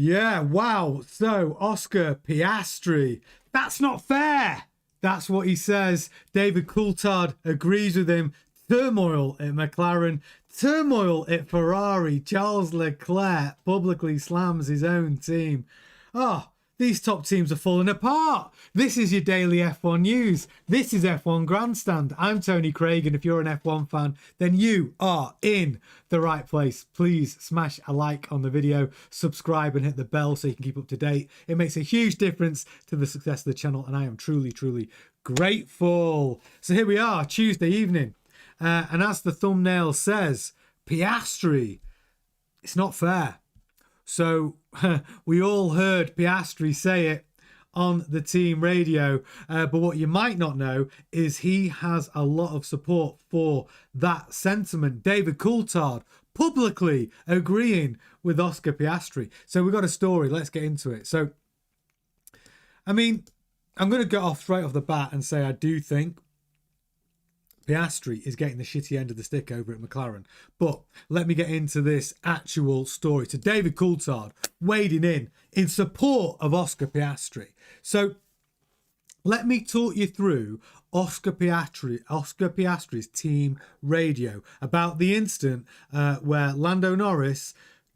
Yeah, wow. So, Oscar Piastri, that's not fair. That's what he says. David Coulthard agrees with him. Turmoil at McLaren, turmoil at Ferrari. Charles Leclerc publicly slams his own team. Oh, these top teams are falling apart. This is your daily F1 news. This is F1 Grandstand. I'm Tony Craig, and if you're an F1 fan, then you are in the right place. Please smash a like on the video, subscribe and hit the bell so you can keep up to date. It makes a huge difference to the success of the channel, and I am truly, truly grateful. So here we are, Tuesday evening. And as the thumbnail says, Piastri, it's not fair. So we all heard Piastri say it on the team radio, but what you might not know is he has a lot of support for that sentiment. David Coulthard publicly agreeing with Oscar Piastri. So we've got a story. Let's get into it. So, I mean, I'm going to get off straight off the bat and say I do think Piastri is getting the shitty end of the stick over at McLaren. But let me get into this actual story. So David Coulthard wading in support of Oscar Piastri. So let me talk you through Oscar Piastri's team radio about the incident where Lando Norris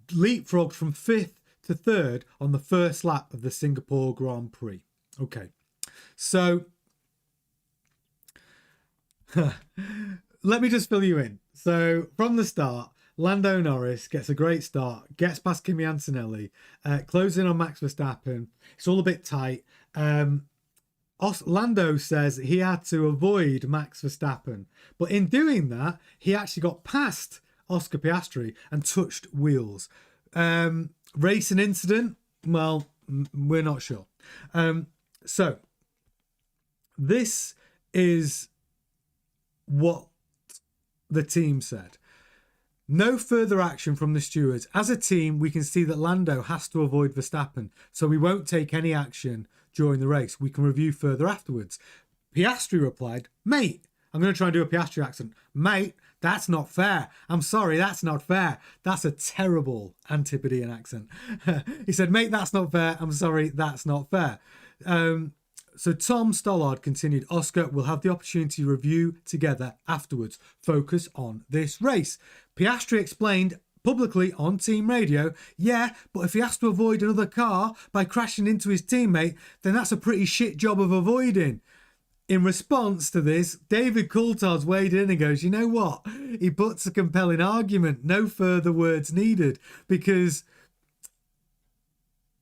leapfrogged from 5th to 3rd on the first lap of the Singapore Grand Prix. Okay, so let me just fill you in. So from the start, Lando Norris gets a great start, gets past Kimi Antonelli, closing on Max Verstappen. It's all a bit tight. Lando says he had to avoid Max Verstappen, but in doing that, he actually got past Oscar Piastri and touched wheels. Racing incident? Well, we're not sure. So this is what the team said. No further action from the stewards. As a team, we can see that Lando has to avoid Verstappen, so we won't take any action during the race. We can review further afterwards. Piastri replied, mate, I'm going to try and do a Piastri accent. Mate, that's not fair. I'm sorry, that's not fair. That's a terrible Antipodean accent. He said, mate, that's not fair. I'm sorry, that's not fair. So Tom Stollard continued, Oscar will have the opportunity to review together afterwards. Focus on this race. Piastri explained publicly on team radio, yeah, but if he has to avoid another car by crashing into his teammate, then that's a pretty shit job of avoiding. In response to this, David Coulthard's weighed in and goes, you know what? He puts a compelling argument. No further words needed, because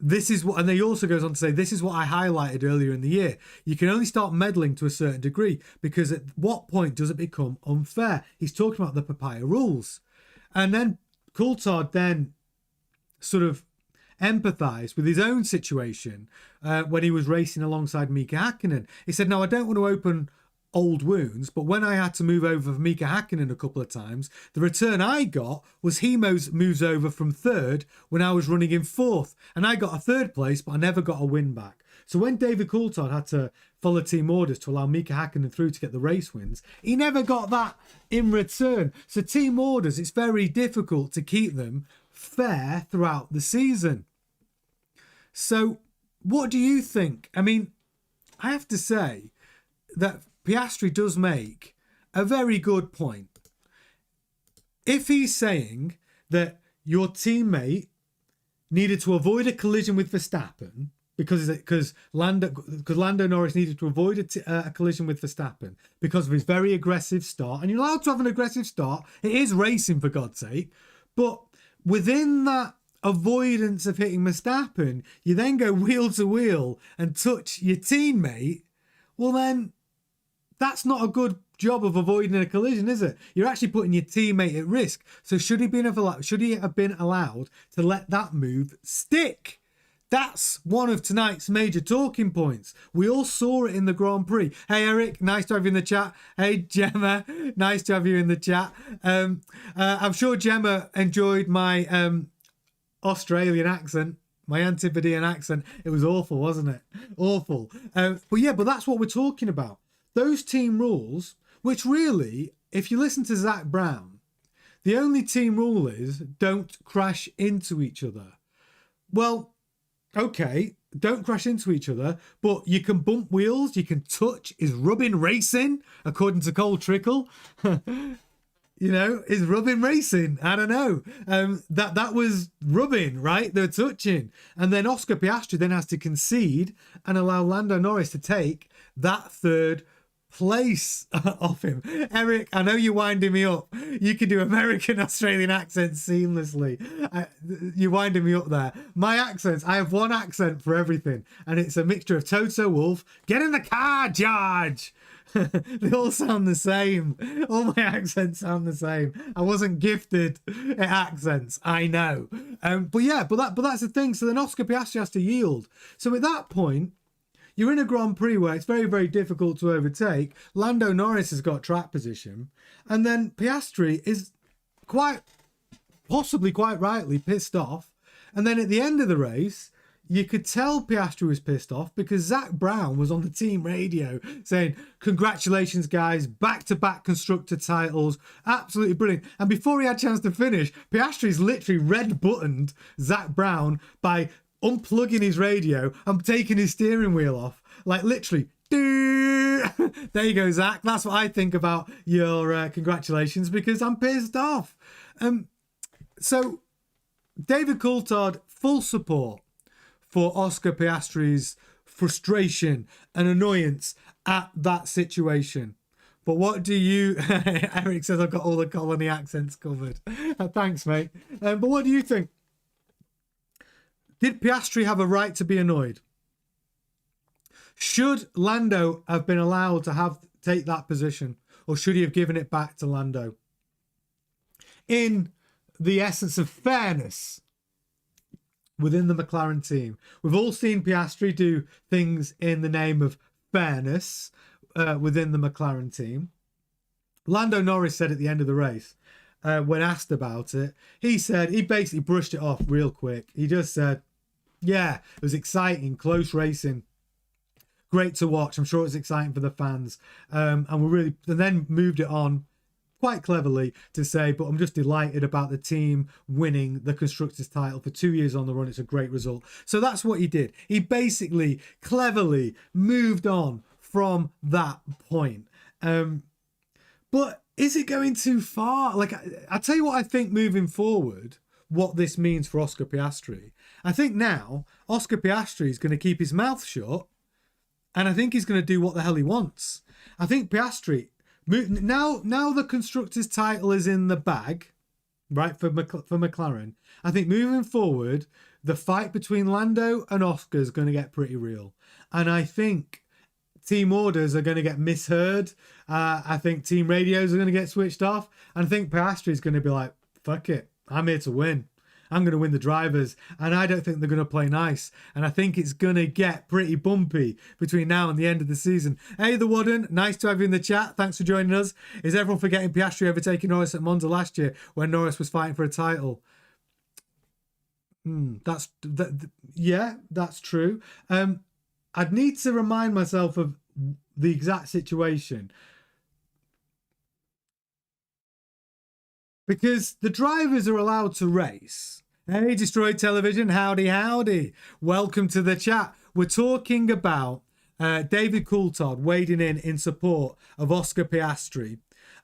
this is what, and he also goes on to say, this is what I highlighted earlier in the year. You can only start meddling to a certain degree, because at what point does it become unfair? He's talking about the papaya rules. And then Coulthard then sort of empathised with his own situation when he was racing alongside Mika Hakkinen. He said, now I don't want to open old wounds, but when I had to move over for Mika Hakkinen a couple of times, the return I got was he moves over from 3rd when I was running in 4th, and I got a 3rd place, but I never got a win back. So when David Coulthard had to follow team orders to allow Mika Hakkinen through to get the race wins, he never got that in return. So team orders, it's very difficult to keep them fair throughout the season. So what do you think? I mean, I have to say that Piastri does make a very good point. If he's saying that your teammate needed to avoid a collision with Verstappen because Lando Norris needed to avoid a collision with Verstappen because of his very aggressive start, and you're allowed to have an aggressive start. It is racing, for God's sake. But within that avoidance of hitting Verstappen, you then go wheel to wheel and touch your teammate. Well, then that's not a good job of avoiding a collision, is it? You're actually putting your teammate at risk. So should he have been allowed to let that move stick? That's one of tonight's major talking points. We all saw it in the Grand Prix. Hey, Eric, nice to have you in the chat. Hey, Gemma, nice to have you in the chat. I'm sure Gemma enjoyed my Australian accent, my Antipodean accent. It was awful, wasn't it? Awful. But that's what we're talking about. Those team rules, which really, if you listen to Zach Brown, the only team rule is don't crash into each other. Well, okay, don't crash into each other, but you can bump wheels, you can touch. Is rubbing racing, according to Cole Trickle? Is rubbing racing? I don't know. That was rubbing, right? They're touching. And then Oscar Piastri then has to concede and allow Lando Norris to take that third place off him. Eric, I know you're winding me up. You can do American Australian accents seamlessly. You're winding me up there. My accents, I have one accent for everything, and it's a mixture of Toto Wolff, get in the car, George. They all sound the same. All my accents sound the same. I wasn't gifted at accents, I know. But that's the thing. So then Oscar Piastri has to yield. So at that point, you're in a Grand Prix where it's very, very difficult to overtake. Lando Norris has got track position. And then Piastri is possibly quite rightly pissed off. And then at the end of the race, you could tell Piastri was pissed off because Zach Brown was on the team radio saying, congratulations, guys, back-to-back constructor titles. Absolutely brilliant. And before he had a chance to finish, Piastri's literally red-buttoned Zach Brown by unplugging his radio and taking his steering wheel off. Like, literally, there you go, Zach. That's what I think about your congratulations, because I'm pissed off. So David Coulthard, full support for Oscar Piastri's frustration and annoyance at that situation. But what do you... Eric says I've got all the colony accents covered. Thanks, mate. But what do you think? Did Piastri have a right to be annoyed? Should Lando have been allowed to take that position, or should he have given it back to Lando? In the essence of fairness within the McLaren team, we've all seen Piastri do things in the name of fairness within the McLaren team. Lando Norris said at the end of the race, when asked about it, he basically brushed it off real quick. He just said, yeah, it was exciting, close racing, great to watch. I'm sure it was exciting for the fans. And then moved it on quite cleverly to say, but I'm just delighted about the team winning the Constructors' title for 2 years on the run. It's a great result. So that's what he did. He basically cleverly moved on from that point. But is it going too far? Like, I tell you what I think moving forward, what this means for Oscar Piastri. I think now Oscar Piastri is going to keep his mouth shut, and I think he's going to do what the hell he wants. I think Piastri, now the Constructors' title is in the bag, right, for McLaren. I think moving forward, the fight between Lando and Oscar is going to get pretty real. And I think team orders are going to get misheard. I think team radios are going to get switched off. And I think Piastri is going to be like, fuck it, I'm here to win. I'm going to win the drivers. And I don't think they're going to play nice. And I think it's going to get pretty bumpy between now and the end of the season. Hey, the Wooden, nice to have you in the chat. Thanks for joining us. Is everyone forgetting Piastri overtaking Norris at Monza last year when Norris was fighting for a title? Yeah, that's true. I'd need to remind myself of the exact situation, because the drivers are allowed to race. Hey, Destroyed Television, howdy. Welcome to the chat. We're talking about David Coulthard wading in support of Oscar Piastri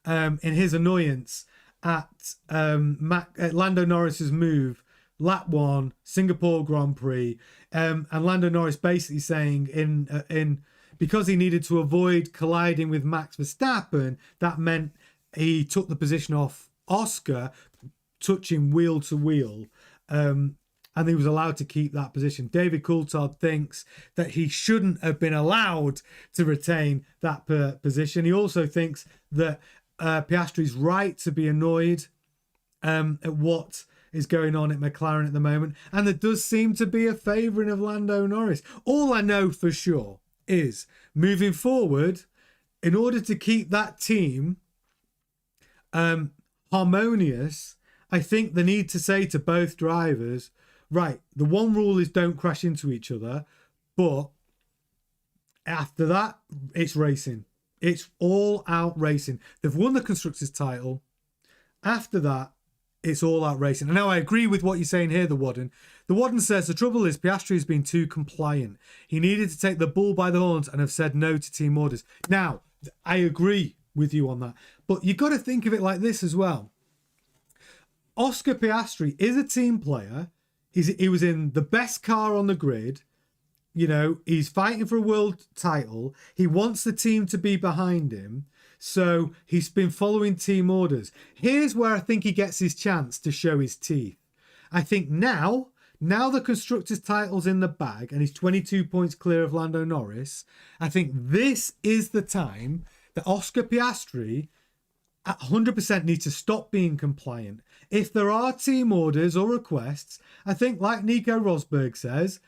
in his annoyance at Lando Norris's move, lap 1, Singapore Grand Prix, and Lando Norris basically saying in because he needed to avoid colliding with Max Verstappen, that meant he took the position off Oscar, touching wheel to wheel, and he was allowed to keep that position. David Coulthard thinks that he shouldn't have been allowed to retain that position. He also thinks that Piastri's right to be annoyed at what is going on at McLaren at the moment, and there does seem to be a favouring of Lando Norris. All I know for sure is, moving forward, in order to keep that team harmonious, I think they need to say to both drivers, right, the one rule is don't crash into each other, but after that, it's racing. It's all out racing. They've won the Constructors' title. After that, it's all out racing. And now I agree with what you're saying here, the Wadden. The Wadden says the trouble is Piastri has been too compliant. He needed to take the bull by the horns and have said no to team orders. Now, I agree with you on that. But you've got to think of it like this as well. Oscar Piastri is a team player. He was in the best car on the grid. You know, he's fighting for a world title. He wants the team to be behind him. So he's been following team orders. Here's where I think he gets his chance to show his teeth. I think now the Constructors' title's in the bag and he's 22 points clear of Lando Norris, I think this is the time that Oscar Piastri at 100% needs to stop being compliant. If there are team orders or requests, I think like Nico Rosberg says,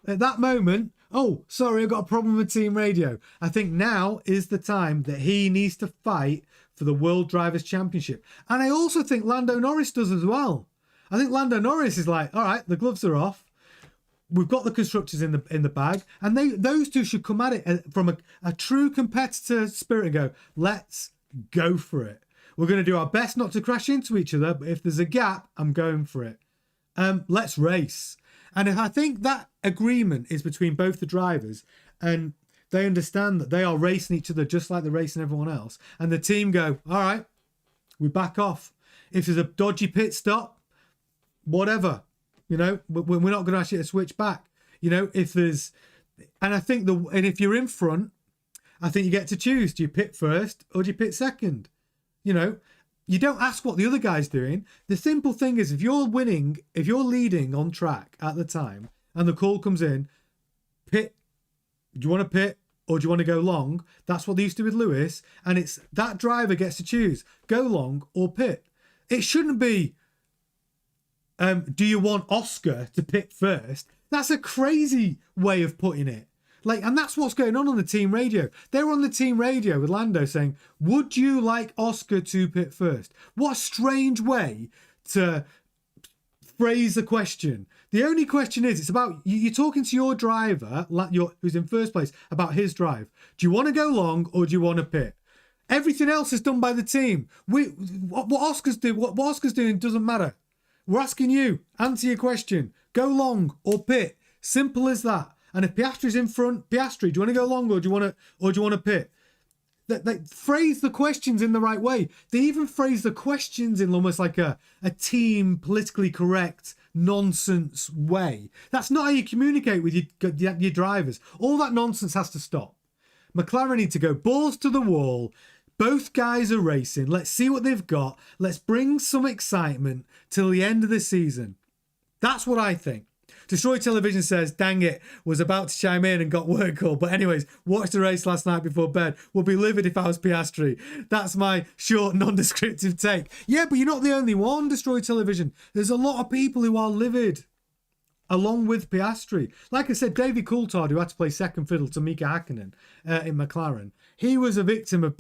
at that moment, oh, sorry, I've got a problem with team radio. I think now is the time that he needs to fight for the World Drivers' Championship. And I also think Lando Norris does as well. I think Lando Norris is like, all right, the gloves are off. We've got the Constructors in the bag. And those two should come at it from a true competitor spirit and go, let's go for it. We're going to do our best not to crash into each other. But if there's a gap, I'm going for it. Let's race. And I think that agreement is between both the drivers and they understand that they are racing each other just like they're racing everyone else. And the team go, all right, we back off. If there's a dodgy pit stop, whatever, you know, we're not going to ask you to switch back. You know, if there's, and I think and if you're in front, I think you get to choose. Do you pit first or do you pit second? You know, you don't ask what the other guy's doing. The simple thing is, if you're leading on track at the time and the call comes in, pit, do you want to pit or do you want to go long? That's what they used to do with Lewis. And it's that driver gets to choose, go long or pit. It shouldn't be, do you want Oscar to pit first? That's a crazy way of putting it. Like, and that's what's going on the team radio. They were on the team radio with Lando saying, would you like Oscar to pit first? What a strange way to phrase the question. The only question is, it's about, you're talking to your driver, who's in first place, about his drive. Do you want to go long or do you want to pit? Everything else is done by the team. What Oscar's doing doesn't matter. We're asking you, answer your question. Go long or pit. Simple as that. And if Piastri's in front, Piastri, do you want to go long or do you want to pit? They phrase the questions in the right way. They even phrase the questions in almost like a team politically correct nonsense way. That's not how you communicate with your drivers. All that nonsense has to stop. McLaren need to go balls to the wall. Both guys are racing. Let's see what they've got. Let's bring some excitement till the end of the season. That's what I think. Destroy Television says, dang it, was about to chime in and got word call. But anyways, watched the race last night before bed. Would be livid if I was Piastri. That's my short, non-descriptive take. Yeah, but you're not the only one, Destroy Television. There's a lot of people who are livid, along with Piastri. Like I said, David Coulthard, who had to play second fiddle to Mika Hakkinen in McLaren, he was a victim of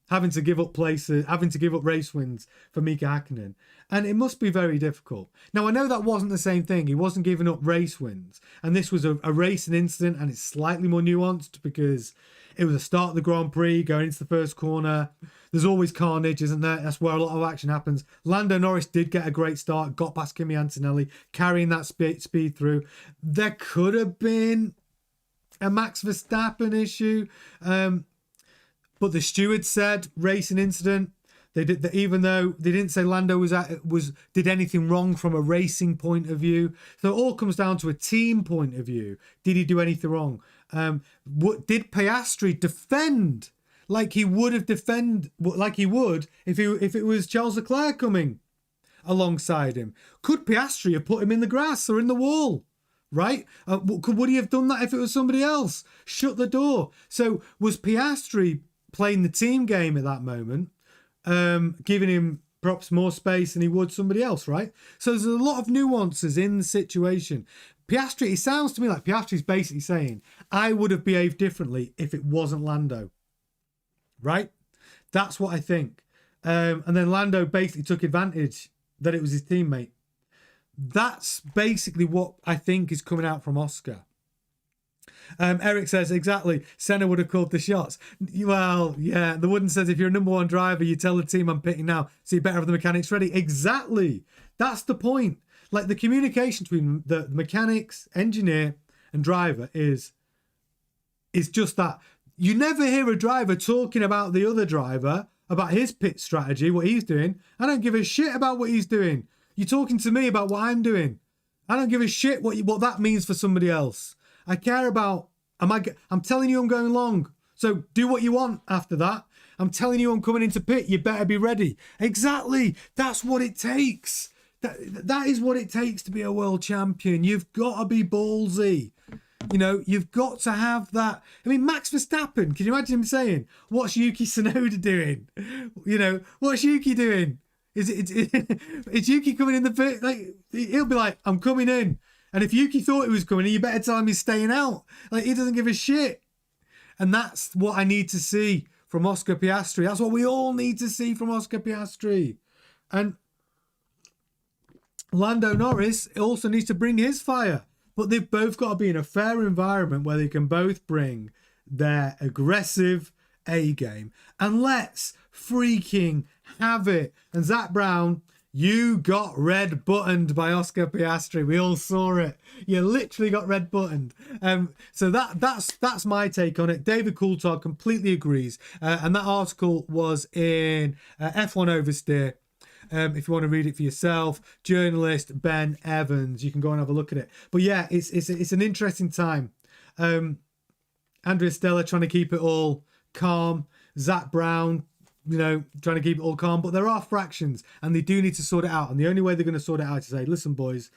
having to give up places, having to give up race wins for Mika Hakkinen. And it must be very difficult. Now, I know that wasn't the same thing. He wasn't giving up race wins. And this was a racing incident, and it's slightly more nuanced because it was a start of the Grand Prix, going into the first corner. There's always carnage, isn't there? That's where a lot of action happens. Lando Norris did get a great start, got past Kimi Antonelli, carrying that speed through. There could have been a Max Verstappen issue. But the steward said racing incident. They did that, even though they didn't say Lando did anything wrong from a racing point of view. So it all comes down to a team point of view. Did he do anything wrong? Did Piastri defend like he would if it was Charles Leclerc coming alongside him? Could Piastri have put him in the grass or in the wall? Right? Would he have done that if it was somebody else? Shut the door. So was Piastri playing the team game at that moment, giving him perhaps more space than he would somebody else, right? So there's a lot of nuances in the situation. Piastri, it sounds to me like Piastri's basically saying, I would have behaved differently if it wasn't Lando, right? That's what I think. And then Lando basically took advantage that it was his teammate. That's basically what I think is coming out from Oscar. Eric says, exactly, Senna would have called the shots. Well, yeah, the Wooden says, if you're a number one driver, you tell the team I'm pitting now, so you better have the mechanics ready. Exactly. That's the point. Like, the communication between the mechanics, engineer, and driver is just that. You never hear a driver talking about the other driver, about his pit strategy, what he's doing. I don't give a shit about what he's doing. You're talking to me about what I'm doing. I don't give a shit what that means for somebody else. I care about, I'm telling you I'm going long. So do what you want after that. I'm telling you I'm coming into pit. You better be ready. Exactly. That's what it takes. That is what it takes to be a world champion. You've got to be ballsy. You know, you've got to have that. I mean, Max Verstappen, can you imagine him saying, what's Yuki Tsunoda doing? You know, what's Yuki doing? Is Yuki coming in the pit? Like, he'll be like, I'm coming in. And if Yuki thought he was coming in, you better tell him he's staying out. Like, he doesn't give a shit. And that's what I need to see from Oscar Piastri. That's what we all need to see from Oscar Piastri. And Lando Norris also needs to bring his fire. But they've both got to be in a fair environment where they can both bring their aggressive A game. And let's freaking have it. And Zach Brown, you got red buttoned by Oscar Piastri. We all saw it. You literally got red buttoned. So that's my take on it. David Coulthard completely agrees. And that article was in F1 Oversteer. If you want to read it for yourself, journalist Ben Evans, you can go and have a look at it. But yeah, it's an interesting time. Andrea Stella trying to keep it all calm. Zach Brown, you know, trying to keep it all calm. But there are fractions, and they do need to sort it out. And the only way they're going to sort it out is to say, listen, boys,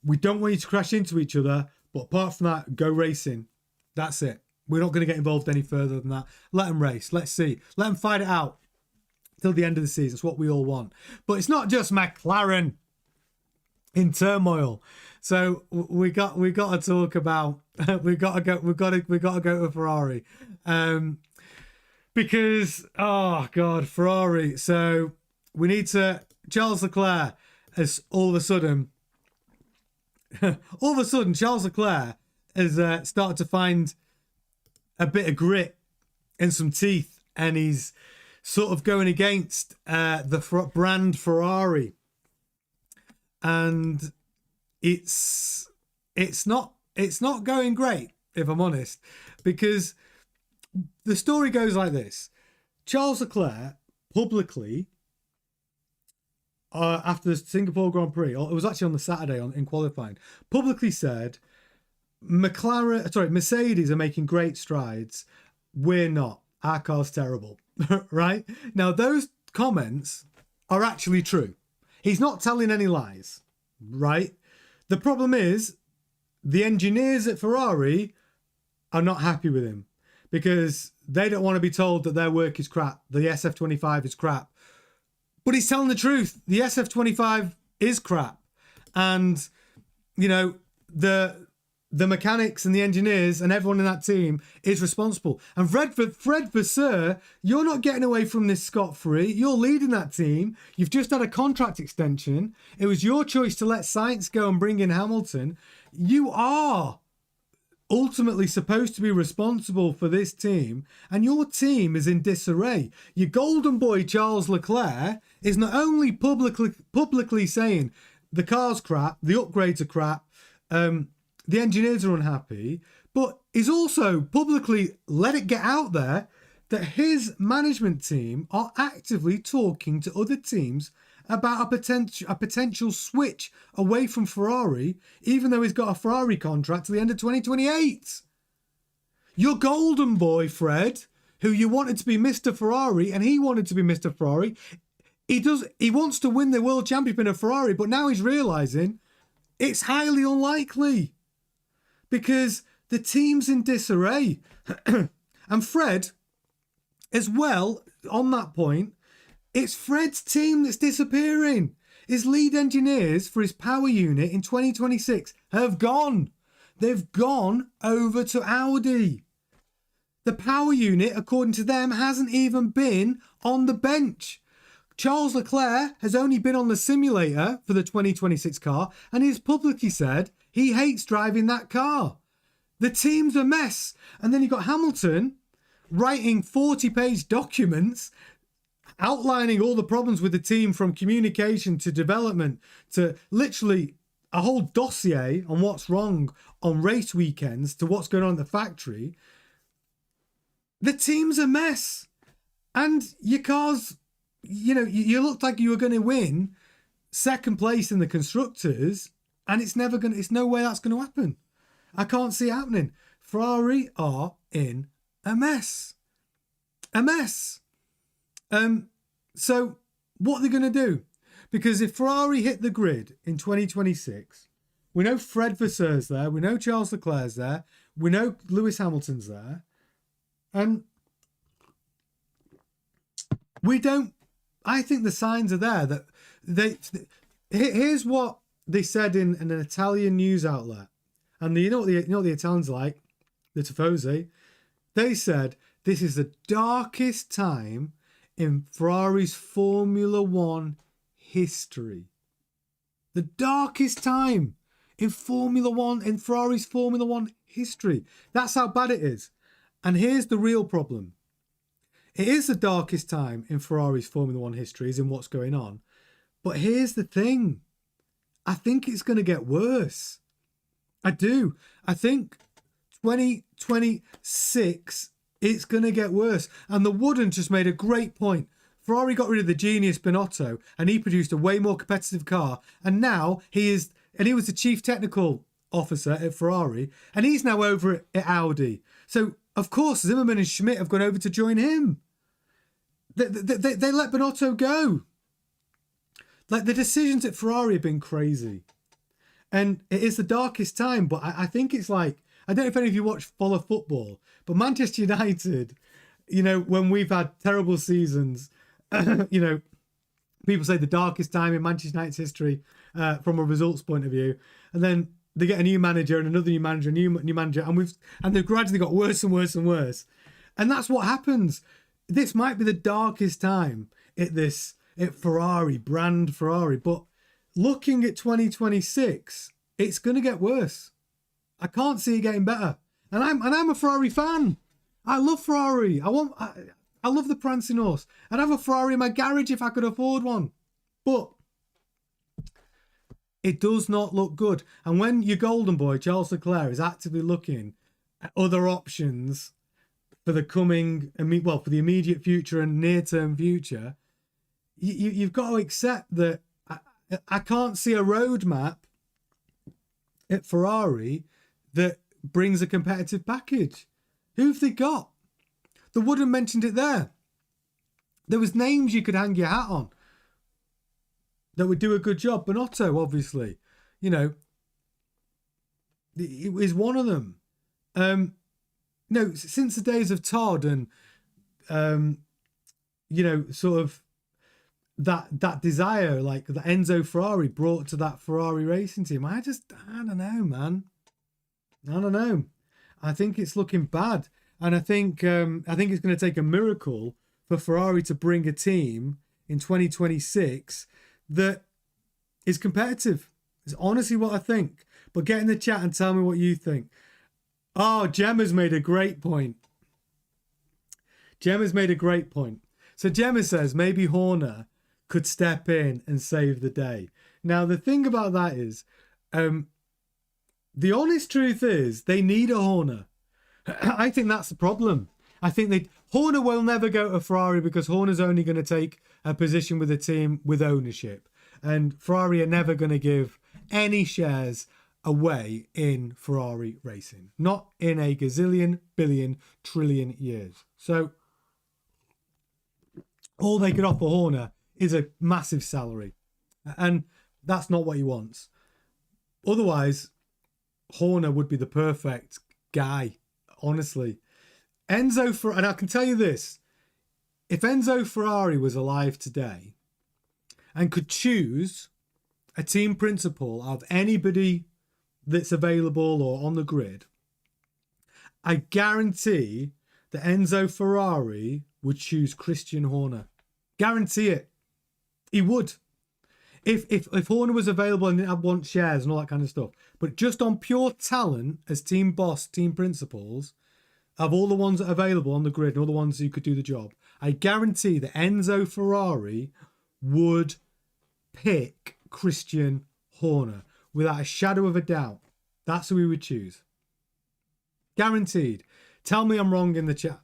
we don't want you to crash into each other, but apart from that, go racing. That's it. We're not going to get involved any further than that. Let them race. Let's see. Let them fight it out till the end of the season. It's what we all want. But it's not just McLaren in turmoil. So we got to talk about we got to go to Ferrari. Because Ferrari. So we need to, Charles Leclerc has all of a sudden Charles Leclerc has started to find a bit of grit and some teeth, and he's sort of going against the brand Ferrari, and it's not going great, if I'm honest, because the story goes like this. Charles Leclerc publicly, after the Singapore Grand Prix, or it was actually on the Saturday in qualifying, publicly said, Mercedes are making great strides. We're not. Our car's terrible. Right? Now, those comments are actually true. He's not telling any lies. Right? The problem is, the engineers at Ferrari are not happy with him because they don't want to be told that their work is crap. The SF25 is crap. But he's telling the truth. The SF25 is crap. And, you know, the mechanics and the engineers and everyone in that team is responsible. And Fred Vasseur, you're not getting away from this scot-free. You're leading that team. You've just had a contract extension. It was your choice to let Sainz go and bring in Hamilton. You are ultimately supposed to be responsible for this team, and your team is in disarray. Your golden boy, Charles Leclerc, is not only publicly saying the car's crap, the upgrades are crap, the engineers are unhappy, but he's also publicly let it get out there that his management team are actively talking to other teams about a potential switch away from Ferrari, even though he's got a Ferrari contract to the end of 2028. Your golden boy, Fred, who you wanted to be Mr. Ferrari, and he wanted to be Mr. Ferrari, he wants to win the world championship in a Ferrari, but now he's realising it's highly unlikely because the team's in disarray. And Fred, as well, on that point, it's Fred's team that's disappearing. His lead engineers for his power unit in 2026 have gone. They've gone over to Audi. The power unit, according to them, hasn't even been on the bench. Charles Leclerc has only been on the simulator for the 2026 car, and he's publicly said he hates driving that car. The team's a mess. And then you got Hamilton writing 40-page documents outlining all the problems with the team, from communication to development to literally a whole dossier on what's wrong on race weekends to what's going on at the factory. The team's a mess. And your cars, you looked like you were going to win second place in the constructors, and it's no way that's going to happen. I can't see it happening. Ferrari are in a mess. A mess. So what are they going to do? Because if Ferrari hit the grid in 2026, we know Fred Vasseurs there, we know Charles Leclerc's there, we know Lewis Hamilton's there, and I think the signs are there that here's what they said in an Italian news outlet. And you know what the Italians like, the Tifosi. They said this is the darkest time in Ferrari's Formula One history. The darkest time in Ferrari's Formula One history. That's how bad it is. And here's the real problem. It is the darkest time in Ferrari's Formula One history, is in what's going on. But here's the thing. I think it's going to get worse. I do. I think 2026, it's going to get worse. And the Wooden just made a great point. Ferrari got rid of the genius Binotto, and he produced a way more competitive car. And now he was the chief technical officer at Ferrari, and he's now over at Audi. So, of course, Zimmerman and Schmidt have gone over to join him. They let Binotto go. Like, the decisions at Ferrari have been crazy. And it is the darkest time, but I think it's like, I don't know if any of you follow football, but Manchester United, when we've had terrible seasons, people say the darkest time in Manchester United's history from a results point of view. And then they get a new manager and another new manager, new manager, and they've gradually got worse and worse and worse. And that's what happens. This might be the darkest time at Ferrari, brand Ferrari, but looking at 2026, it's going to get worse. I can't see it getting better. And I'm a Ferrari fan. I love Ferrari. I love the prancing horse. I'd have a Ferrari in my garage if I could afford one. But it does not look good. And when your golden boy, Charles Leclerc, is actively looking at other options for the for the immediate future and near-term future, you've got to accept that I can't see a roadmap at Ferrari that brings a competitive package. Who have they got? The Wooden mentioned it there. There was names you could hang your hat on that would do a good job. Binotto, obviously, it is one of them. Since the days of Todd and, sort of that desire, like that Enzo Ferrari brought to that Ferrari racing team, I don't know, man. I don't know. I think it's looking bad. And I think it's going to take a miracle for Ferrari to bring a team in 2026 that is competitive. It's honestly what I think. But get in the chat and tell me what you think. Oh, Gemma's made a great point. So Gemma says maybe Horner could step in and save the day. Now, the thing about that is, the honest truth is they need a Horner. I think that's the problem. I think Horner will never go to Ferrari because Horner's only going to take a position with a team with ownership. And Ferrari are never going to give any shares away in Ferrari racing. Not in a gazillion, billion, trillion years. So all they could offer Horner is a massive salary. And that's not what he wants. Otherwise, Horner would be the perfect guy, honestly. And I can tell you this, if Enzo Ferrari was alive today and could choose a team principal of anybody that's available or on the grid, I guarantee that Enzo Ferrari would choose Christian Horner. Guarantee it. He would. if Horner was available and didn't want shares and all that kind of stuff, but just on pure talent as team boss, team principals, of all the ones that are available on the grid and all the ones who could do the job, I guarantee that Enzo Ferrari would pick Christian Horner without a shadow of a doubt. That's who he would choose. Guaranteed. Tell me I'm wrong in the chat.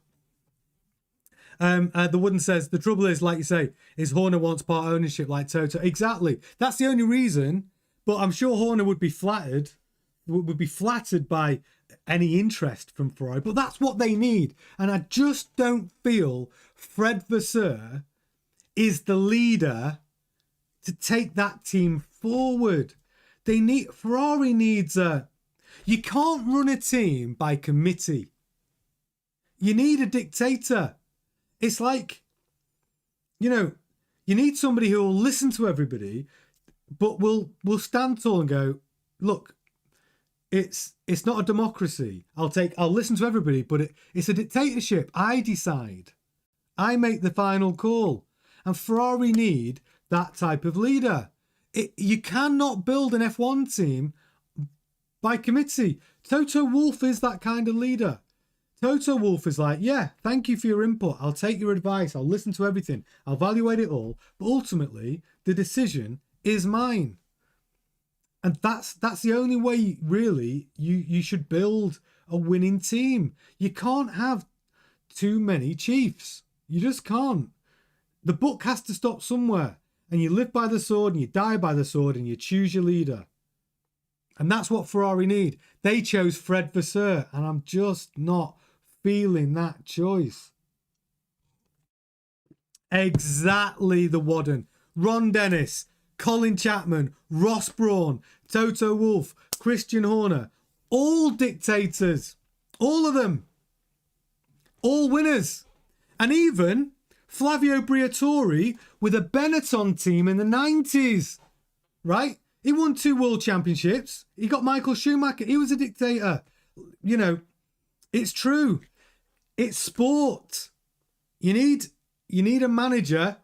The Wooden says, the trouble is, like you say, is Horner wants part ownership like Toto. Exactly. That's the only reason. But I'm sure Horner would be flattered by any interest from Ferrari. But that's what they need. And I just don't feel Fred Vasseur is the leader to take that team forward. Ferrari needs you can't run a team by committee. You need a dictator. It's like, you need somebody who will listen to everybody, but will stand tall and go, look, it's not a democracy. I'll listen to everybody, but it's a dictatorship. I decide. I make the final call. And Ferrari need that type of leader. You cannot build an F1 team by committee. Toto Wolff is that kind of leader. Toto Wolff is like, yeah, thank you for your input. I'll take your advice. I'll listen to everything. I'll evaluate it all. But ultimately, the decision is mine. And that's the only way, really, you should build a winning team. You can't have too many chiefs. You just can't. The buck has to stop somewhere. And you live by the sword and you die by the sword and you choose your leader. And that's what Ferrari need. They chose Fred Vasseur, and I'm just not feeling that choice. Exactly, the Wadden. Ron Dennis, Colin Chapman, Ross Brawn, Toto Wolff, Christian Horner. All dictators. All of them. All winners. And even Flavio Briatore with a Benetton team in the 90s. Right? He won 2 world championships. He got Michael Schumacher. He was a dictator. It's true. It's sport. You need a manager,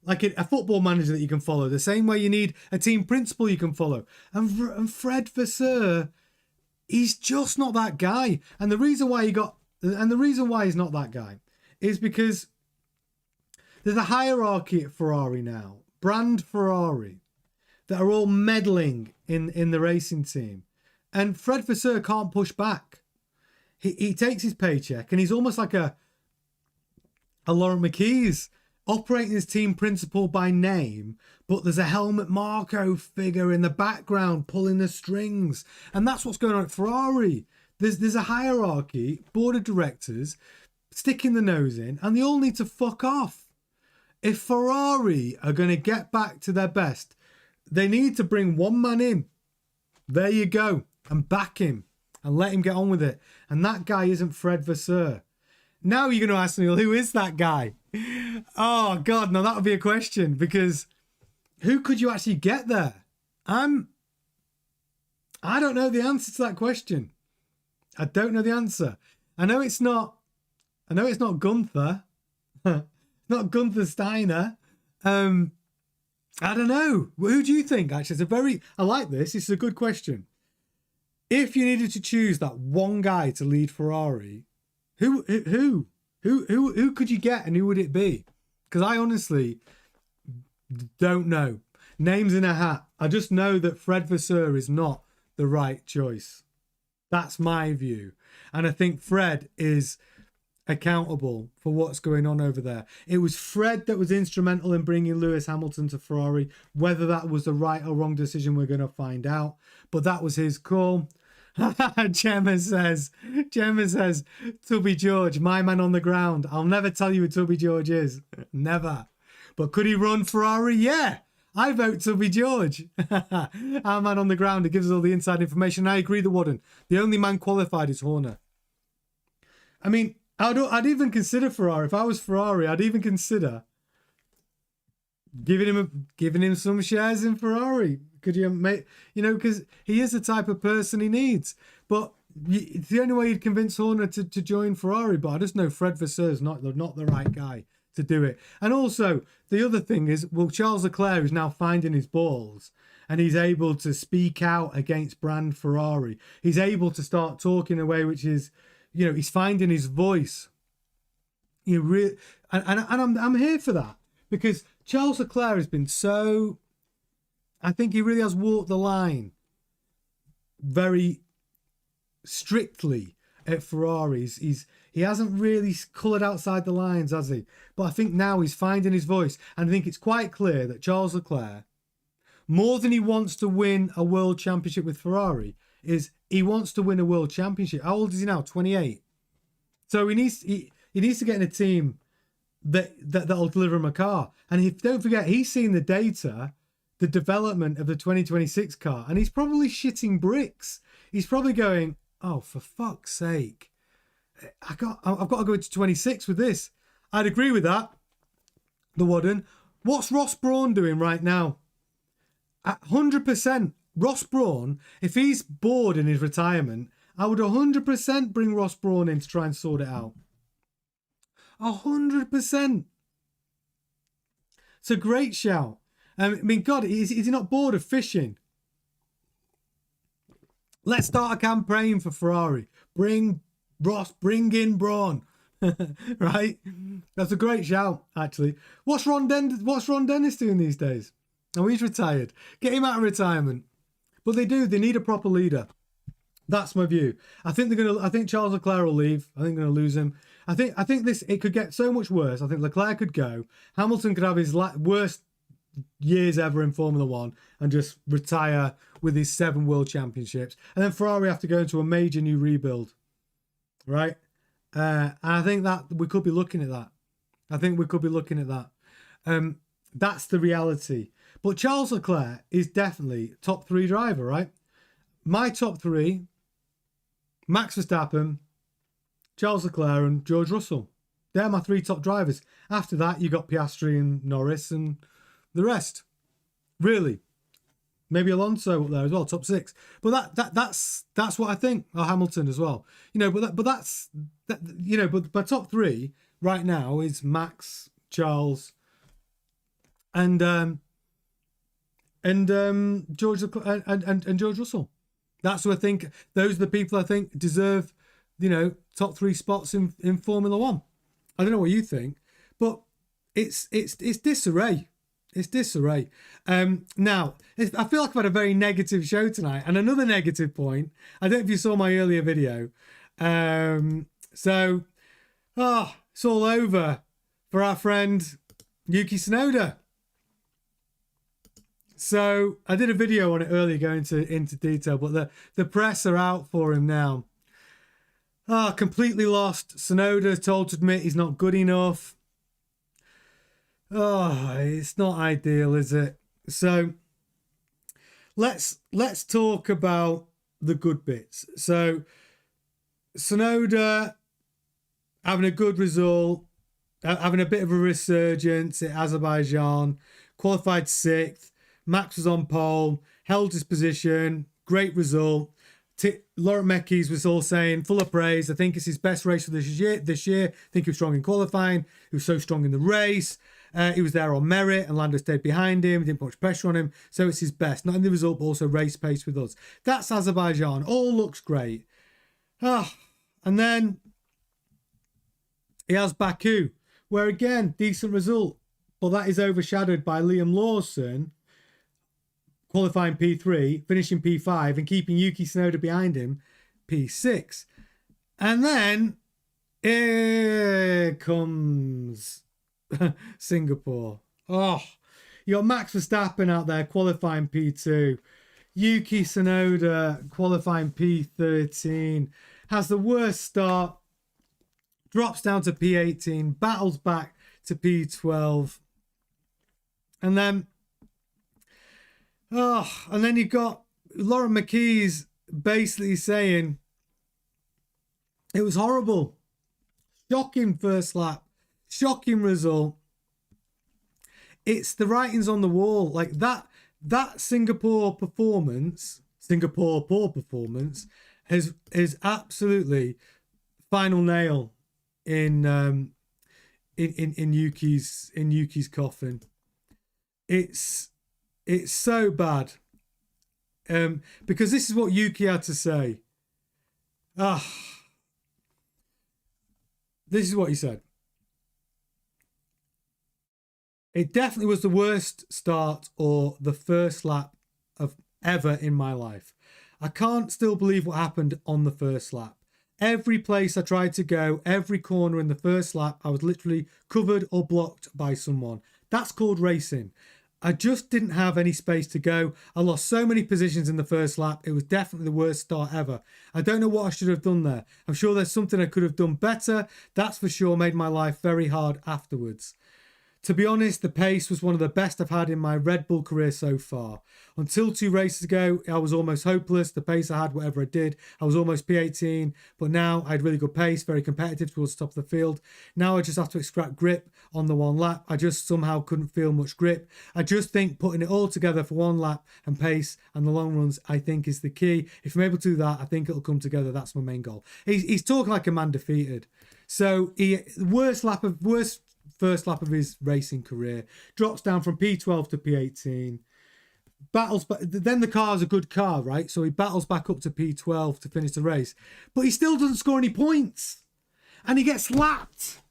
like a football manager that you can follow. The same way you need a team principal you can follow. And Fred Vasseur, he's just not that guy. And the reason why he's not that guy is because there's a hierarchy at Ferrari now. Brand Ferrari. That are all meddling in the racing team. And Fred Vasseur can't push back. He takes his paycheck and he's almost like a Laurent McKees, operating his team principal by name, but there's a Helmut Marko figure in the background pulling the strings. And that's what's going on at Ferrari. There's a hierarchy, board of directors, sticking the nose in, and they all need to fuck off. If Ferrari are going to get back to their best, they need to bring one man in. There you go. And back him. And let him get on with it. And that guy isn't Fred Vasseur. Now you're going to ask me, well, who is that guy? Oh, God, now that would be a question. Because who could you actually get there? I don't know the answer to that question. I don't know the answer. I know it's not Gunther. Not Gunther Steiner. I don't know. Who do you think? Actually, I like this. It's a good question. If you needed to choose that one guy to lead Ferrari, who could you get and who would it be? Because I honestly don't know. Names in a hat. I just know that Fred Vasseur is not the right choice. That's my view. And I think Fred is accountable for what's going on over there. It was Fred that was instrumental in bringing Lewis Hamilton to Ferrari. Whether that was the right or wrong decision, we're going to find out. But that was his call. Gemma says, Tubby George, my man on the ground. I'll never tell you who Tubby George is. Never. But could he run Ferrari? Yeah. I vote Tubby George. Our man on the ground who gives us all the inside information. I agree, the Wadden. The only man qualified is Horner. I mean, I'd even consider Ferrari. If I was Ferrari, I'd even consider giving him some shares in Ferrari. Could you make, because he is the type of person he needs. But it's the only way you'd convince Horner to join Ferrari. But I just know Fred Vasseur is not the right guy to do it. And also, the other thing is, well, Charles Leclerc is now finding his balls and he's able to speak out against brand Ferrari. He's able to start talking in a way which is, you know, he's finding his voice. You really, and I'm here for that, because Charles Leclerc has been so, I think he really has walked the line very strictly at Ferraris. He hasn't really coloured outside the lines, has he? But I think now he's finding his voice, and I think it's quite clear that Charles Leclerc, more than he wants to win a world championship with Ferrari, is he wants to win a world championship. How old is he now? 28. So he needs to get in a team that'll deliver him a car. And if don't forget, he's seen the data, the development of the 2026 car, and he's probably shitting bricks. He's probably going, oh, for fuck's sake, I've got to go into 26 with this. I'd agree with that. The Wadden. What's Ross Brawn doing right now? 100%. Ross Brawn, if he's bored in his retirement, I would 100% bring Ross Brawn in to try and sort it out. 100%. It's a great shout. I mean, God, is he not bored of fishing? Let's start a campaign for Ferrari. Bring Ross, bring in Brawn. Right? That's a great shout, actually. What's Ron Dennis doing these days? Oh, he's retired. Get him out of retirement. But they need a proper leader. That's my view. I think Charles Leclerc will leave. I think they're going to lose him. I think it could get so much worse. I think Leclerc could go. Hamilton could have his worst years ever in Formula One and just retire with his 7 world championships. And then Ferrari have to go into a major new rebuild. Right? And I think that we could be looking at that. That's the reality. But Charles Leclerc is definitely top 3 driver, right? My top 3, Max Verstappen, Charles Leclerc and George Russell. They're my 3 top drivers. After that, you got Piastri and Norris and the rest. Really. Maybe Alonso up there as well, top 6. But that's what I think. Or Hamilton as well. You know, but my top 3 right now is Max, Charles, and George and George Russell. That's who I think. Those are the people I think deserve, you know, top 3 spots in Formula One. I don't know what you think, but it's disarray. It's disarray. Now, I feel like I've had a very negative show tonight, and another negative point. I don't know if you saw my earlier video. It's all over for our friend Yuki Tsunoda. So I did a video on it earlier, going into detail, but the press are out for him now. Completely lost. Tsunoda told to admit he's not good enough. It's not ideal, is it? So let's talk about the good bits. So Tsunoda having a good result, having a bit of a resurgence at Azerbaijan, qualified 6th. Max was on pole, held his position, great result. Laurent Mekies was all saying, full of praise. I think it's his best race for this year. I think he was strong in qualifying. He was so strong in the race. He was there on merit, and Lando stayed behind him. He didn't put much pressure on him. So it's his best. Not in the result, but also race pace with us. That's Azerbaijan. All looks great. And then he has Baku, where again, decent result. But that is overshadowed by Liam Lawson qualifying P3, finishing P5, and keeping Yuki Tsunoda behind him, P6. And then here comes Singapore. You got Max Verstappen out there qualifying P2. Yuki Tsunoda qualifying P13. Has the worst start. Drops down to P18. Battles back to P12. And then you've got Laurent Mekies basically saying it was horrible. Shocking first lap. Shocking result. It's the writings on the wall. Like that Singapore poor performance is absolutely final nail in in Yuki's coffin. It's so bad. Because this is what Yuki had to say. This is what he said. It definitely was the worst start or the first lap of ever in my life. I can't still believe what happened on the first lap. Every place I tried to go, every corner in the first lap, I was literally covered or blocked by someone. That's called racing. I just didn't have any space to go. I lost so many positions in the first lap. It was definitely the worst start ever. I don't know what I should have done there. I'm sure there's something I could have done better. That's for sure made my life very hard afterwards. To be honest, the pace was one of the best I've had in my Red Bull career so far. Until 2 races ago, I was almost hopeless. The pace I had, whatever I did, I was almost P18. But now I had really good pace, very competitive towards the top of the field. Now I just have to extract grip on the one lap. I just somehow couldn't feel much grip. I just think putting it all together for one lap and pace and the long runs, I think is the key. If I'm able to do that, I think it'll come together. That's my main goal. He's talking like a man defeated. So worst first lap of his racing career, drops down from P12 to P18, battles, but then the car's a good car, right? So he battles back up to P12 to finish the race, but he still doesn't score any points, and he gets lapped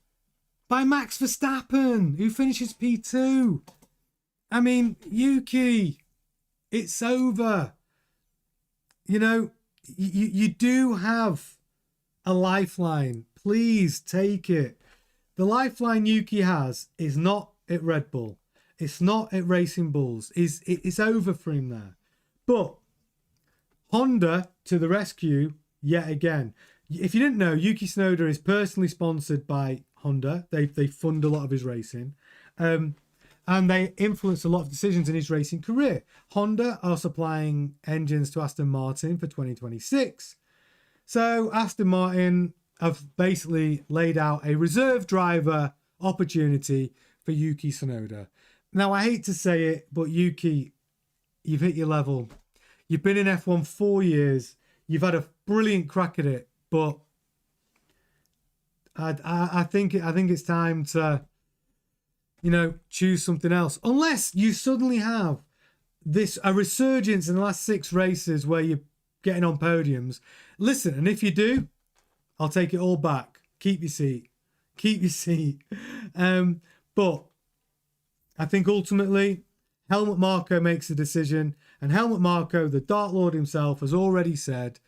by Max Verstappen, who finishes P2. I mean, Yuki, it's over. You know, you do have a lifeline. Please take it. The lifeline Yuki has is not at Red Bull. It's not at Racing Bulls. It's over for him there. But Honda to the rescue yet again. If you didn't know, Yuki Tsunoda is personally sponsored by Honda. They fund a lot of his racing. And they influence a lot of decisions in his racing career. Honda are supplying engines to Aston Martin for 2026. So Aston Martin have basically laid out a reserve driver opportunity for Yuki Tsunoda. Now, I hate to say it, but Yuki, you've hit your level. You've been in F1 4 years. You've had a brilliant crack at it, but I think it's time to, choose something else. Unless you suddenly have a resurgence in the last 6 races where you're getting on podiums. Listen, and if you do, I'll take it all back. Keep your seat. Keep your seat. But I think ultimately, Helmut Marko makes the decision. And Helmut Marko, the Dark Lord himself, has already said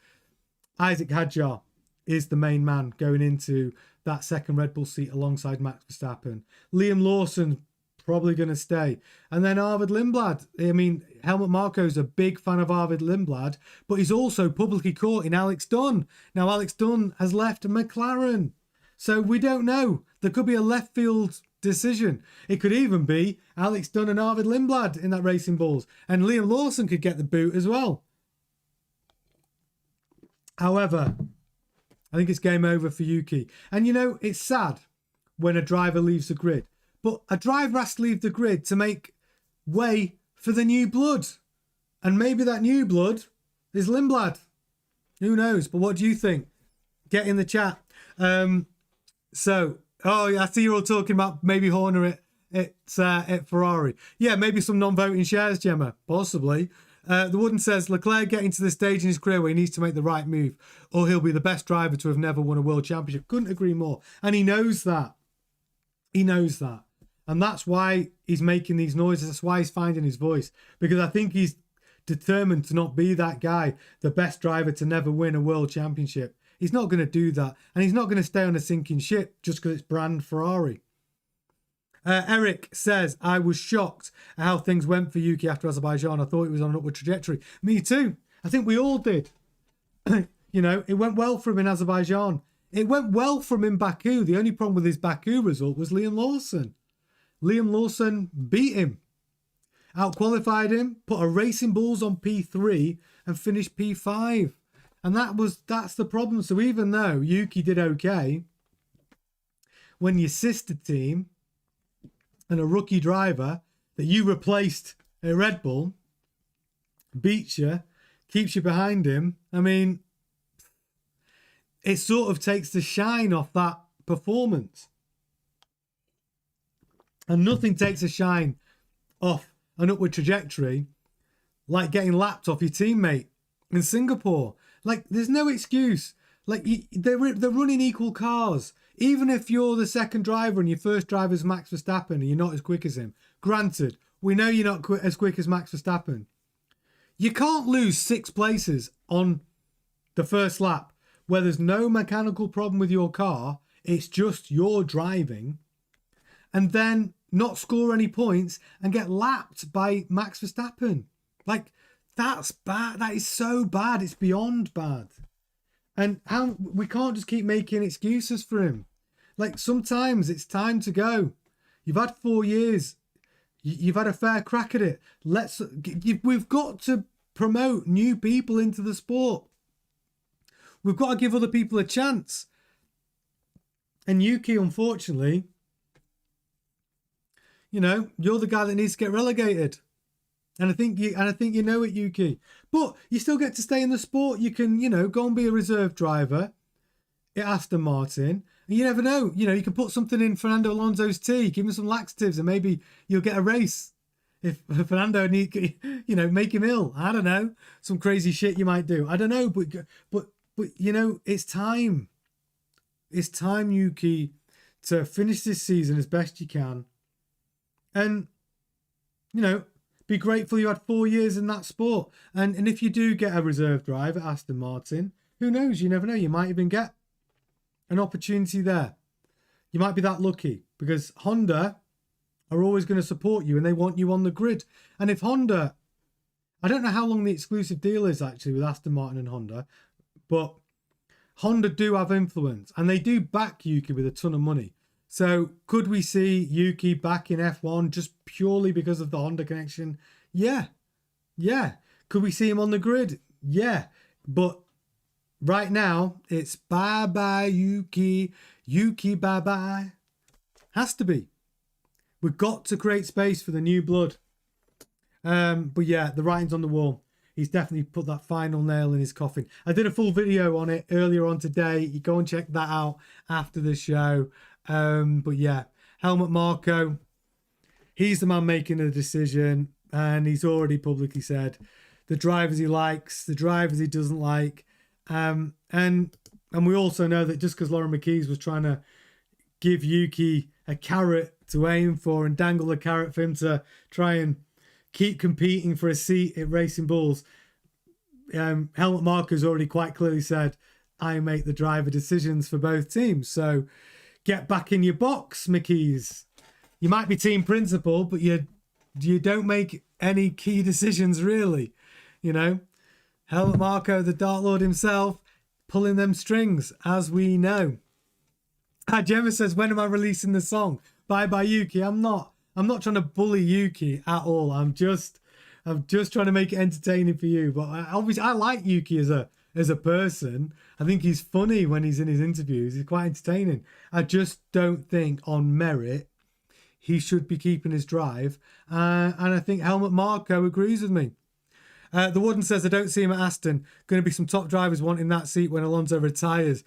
Isaac Hadjar is the main man going into that second Red Bull seat alongside Max Verstappen. Liam Lawson's probably going to stay. And then Arvid Lindblad. I mean, Helmut Marko's a big fan of Arvid Lindblad, but he's also publicly caught in Alex Dunn. Now, Alex Dunn has left McLaren. So we don't know. There could be a left field decision. It could even be Alex Dunn and Arvid Lindblad in that Racing Bulls. And Liam Lawson could get the boot as well. However, I think it's game over for Yuki. And it's sad when a driver leaves the grid. But a driver has to leave the grid to make way for the new blood. And maybe that new blood is Lindblad. Who knows? But what do you think? Get in the chat. I see you're all talking about maybe Horner at Ferrari. Yeah, maybe some non-voting shares, Gemma. Possibly. The Wooden says, Leclerc getting to the stage in his career where he needs to make the right move, or he'll be the best driver to have never won a world championship. Couldn't agree more. And he knows that. He knows that. And that's why he's making these noises. That's why he's finding his voice. Because I think he's determined to not be that guy, the best driver to never win a world championship. He's not going to do that. And he's not going to stay on a sinking ship just because it's brand Ferrari. Eric says, I was shocked at how things went for Yuki after Azerbaijan. I thought it was on an upward trajectory. Me too. I think we all did. It went well for him in Azerbaijan. It went well for him in Baku. The only problem with his Baku result was Liam Lawson. Liam Lawson beat him, outqualified him, put a Racing Bulls on P3 and finished P5. And that's the problem. So even though Yuki did okay, when your sister team and a rookie driver that you replaced at Red Bull beats you, keeps you behind him, I mean, it sort of takes the shine off that performance. And nothing takes a shine off an upward trajectory like getting lapped off your teammate in Singapore. Like, there's no excuse. Like, they're running equal cars. Even if you're the second driver and your first driver is Max Verstappen and you're not as quick as him. Granted, we know you're not as quick as Max Verstappen. You can't lose 6 places on the first lap where there's no mechanical problem with your car. It's just your driving. And then not score any points and get lapped by Max Verstappen. Like, that's bad. That is so bad. It's beyond bad. And how we can't just keep making excuses for him. Like, sometimes it's time to go. You've had 4 years. You've had a fair crack at it. We've got to promote new people into the sport. We've got to give other people a chance. And Yuki, unfortunately, you know, you're the guy that needs to get relegated. And I think you know it, Yuki. But you still get to stay in the sport. You can, you know, go and be a reserve driver at Aston Martin. And you never know. You know, you can put something in Fernando Alonso's tea, give him some laxatives, and maybe you'll get a race. If Fernando need, you know, make him ill. I don't know. Some crazy shit you might do. I don't know. But you know, it's time. It's time, Yuki, to finish this season as best you can. And, you know, be grateful you had 4 years in that sport. And if you do get a reserve drive at Aston Martin, who knows? You never know. You might even get an opportunity there. You might be that lucky because Honda are always going to support you and they want you on the grid. And if Honda, I don't know how long the exclusive deal is actually with Aston Martin and Honda, but Honda do have influence and they do back Yuki with a ton of money. So could we see Yuki back in F1 just purely because of the Honda connection? Yeah. Yeah. Could we see him on the grid? Yeah. But right now, it's bye-bye Yuki. Yuki bye-bye. Has to be. We've got to create space for the new blood. But yeah, the writing's on the wall. He's definitely put that final nail in his coffin. I did a full video on it earlier on today. You go and check that out after the show. But yeah, Helmut Marko, he's the man making the decision. And he's already publicly said the drivers he likes, the drivers he doesn't like. And we also know that just because Lauren McKees was trying to give Yuki a carrot to aim for and dangle a carrot for him to try and keep competing for a seat at Racing Bulls, Helmut Marko's already quite clearly said, I make the driver decisions for both teams. So get back in your box, McKees. You might be team principal, but you don't make any key decisions really. You know, Helmut Marko, the Dark Lord himself, pulling them strings, as we know. Gemma says, when am I releasing the song? Bye bye Yuki. I'm not trying to bully Yuki at all. I'm just trying to make it entertaining for you. But obviously I like Yuki as a person. I think he's funny when he's in his interviews. He's quite entertaining. I just don't think on merit he should be keeping his drive. And I think Helmut Marko agrees with me. The Warden says, I don't see him at Aston. Going to be some top drivers wanting that seat when Alonso retires.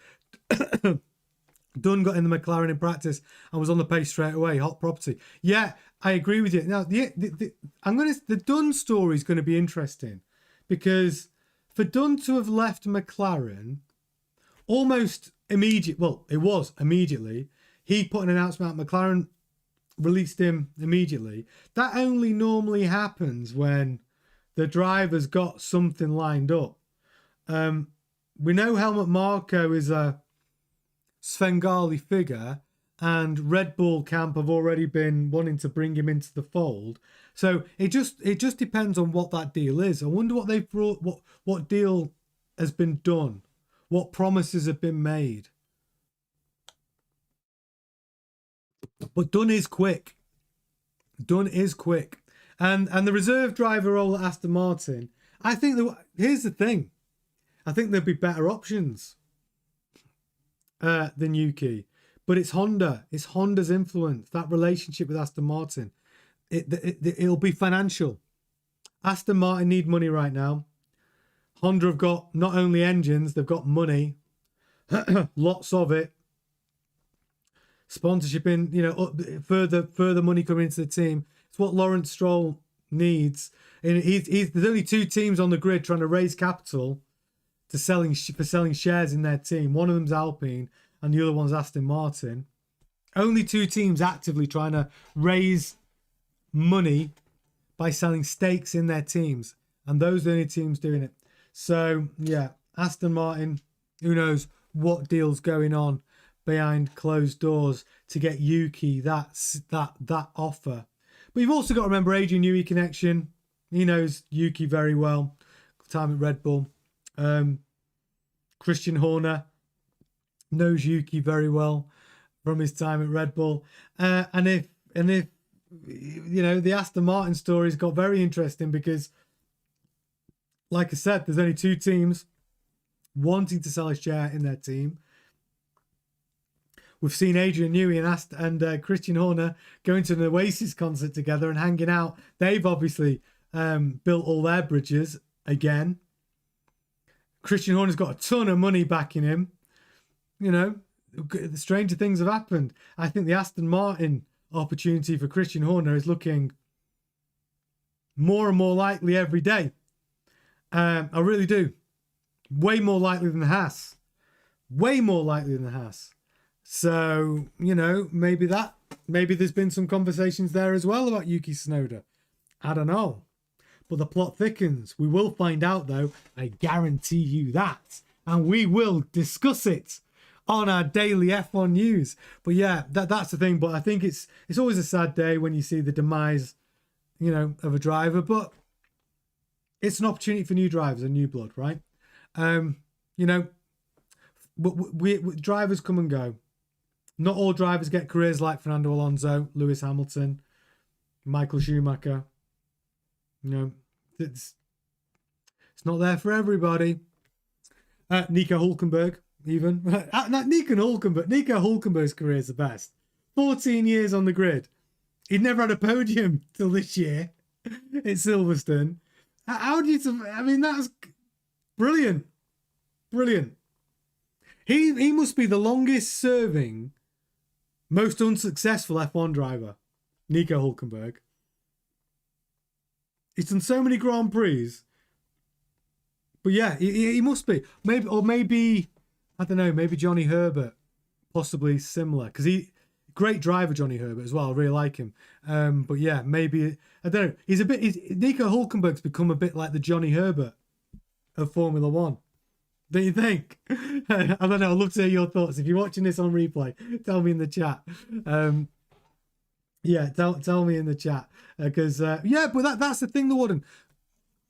Dunn got in the McLaren in practice and was on the pace straight away. Hot property. Yeah, I agree with you. Now, the Dunn story is going to be interesting because for Dunn to have left McLaren almost immediate, well, it was immediately. He put an announcement out. McLaren released him immediately. That only normally happens when the driver's got something lined up. We know Helmut Marko is a Svengali figure, and Red Bull camp have already been wanting to bring him into the fold. So it just depends on what that deal is. I wonder what they've brought, what deal has been done, what promises have been made. But Dunn is quick. Dunn is quick. And the reserve driver role at Aston Martin, I think here's the thing. I think there'd be better options than Yuki. But it's Honda. It's Honda's influence, that relationship with Aston Martin. It'll be financial. Aston Martin need money right now. Honda have got not only engines, they've got money. Lots of it. Sponsorship in, further money coming into the team. It's what Lawrence Stroll needs. And there's only 2 teams on the grid trying to raise capital for selling shares in their team. One of them's Alpine and the other one's Aston Martin. Only 2 teams actively trying to raise money by selling stakes in their teams. And those are the only teams doing it. So, yeah, Aston Martin, who knows what deal's going on behind closed doors to get Yuki that offer. But you've also got to remember Adrian Newey connection. He knows Yuki very well. Time at Red Bull. Christian Horner knows Yuki very well from his time at Red Bull. And if the Aston Martin story's got very interesting because, like I said, there's only 2 teams wanting to sell a share in their team. We've seen Adrian Newey and Christian Horner going to an Oasis concert together and hanging out. They've obviously built all their bridges again. Christian Horner's got a ton of money backing him. The stranger things have happened. I think the Aston Martin opportunity for Christian Horner is looking more and more likely every day. I really do. Way more likely than the Haas. Way more likely than the Haas. So, maybe there's been some conversations there as well about Yuki Tsunoda. I don't know. But the plot thickens. We will find out, though. I guarantee you that. And we will discuss it on our daily F1 news. But yeah, that's the thing. But I think it's always a sad day when you see the demise, of a driver. But it's an opportunity for new drivers and new blood, right? Drivers come and go. Not all drivers get careers like Fernando Alonso, Lewis Hamilton, Michael Schumacher. It's not there for everybody. Nico Hülkenberg, even. Nico Hülkenberg's career is the best. 14 years on the grid. He'd never had a podium till this year at Silverstone. How do you... I mean, that's brilliant. Brilliant. He must be the longest serving, most unsuccessful F1 driver, Nico Hülkenberg. He's done so many Grand Prix. But yeah, he must be. Maybe, I don't know, maybe Johnny Herbert, possibly similar. Because great driver, Johnny Herbert, as well. I really like him. But yeah, maybe, I don't know. Nico Hülkenberg's become a bit like the Johnny Herbert of Formula One. Do you think? I don't know. I'd love to hear your thoughts. If you're watching this on replay, tell me in the chat. Tell me in the chat. Because, but that's the thing, the Warden.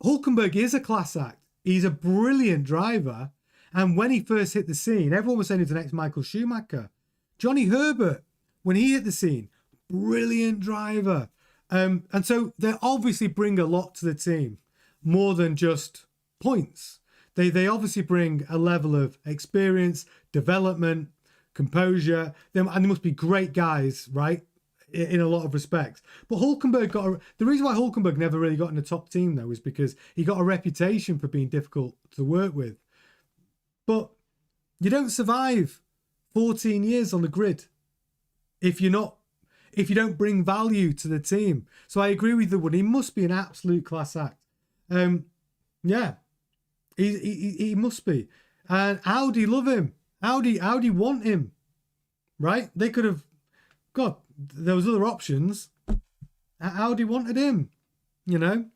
Hülkenberg is a class act. He's a brilliant driver. And when he first hit the scene, everyone was saying he's the next Michael Schumacher. Johnny Herbert, when he hit the scene, brilliant driver. And so they obviously bring a lot to the team, more than just points. They obviously bring a level of experience, development, composure. And they must be great guys, right? In a lot of respects. But Hülkenberg the reason why Hülkenberg never really got in the top team, though, is because he got a reputation for being difficult to work with. But you don't survive 14 years on the grid if you don't bring value to the team. So I agree with the one. He must be an absolute class act. He must be. And Audi love him. Audi want him. Right? They could have... God, there was other options. Audi wanted him. And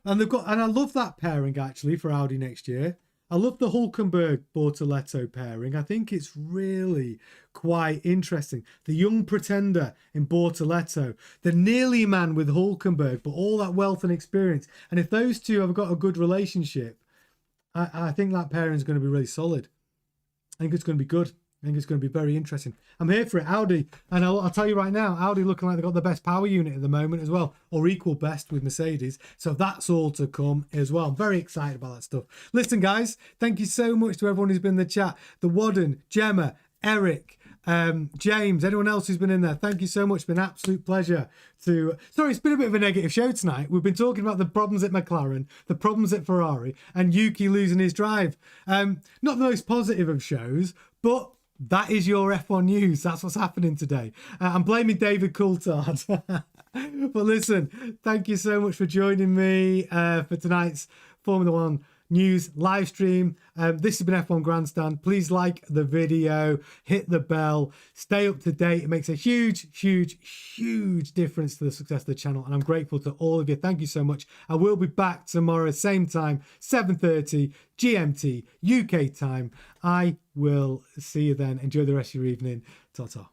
I love that pairing, actually, for Audi next year. I love the Hülkenberg-Bortoleto pairing. I think it's really quite interesting. The young pretender in Bortoleto, the nearly man with Hülkenberg, but all that wealth and experience. And if those two have got a good relationship, I think that pairing is going to be really solid. I think it's going to be good. I think it's going to be very interesting. I'm here for it. Audi, and I'll tell you right now, Audi looking like they've got the best power unit at the moment as well, or equal best with Mercedes. So that's all to come as well. I'm very excited about that stuff. Listen, guys, thank you so much to everyone who's been in the chat. The Wadden, Gemma, Eric, James, anyone else who's been in there. Thank you so much. It's been an absolute pleasure it's been a bit of a negative show tonight. We've been talking about the problems at McLaren, the problems at Ferrari, and Yuki losing his drive. Not the most positive of shows, but that is your F1 news. That's what's happening today. I'm blaming David Coulthard. But listen, thank you so much for joining me for tonight's Formula One news live stream. This has been F1 Grandstand. Please like the video, hit the bell, stay up to date. It makes a huge difference to the success of the channel, and I'm grateful to all of you. Thank you so much. I will be back tomorrow, same time, 7:30 GMT UK time. I will see you then. Enjoy the rest of your evening. Ta-ta.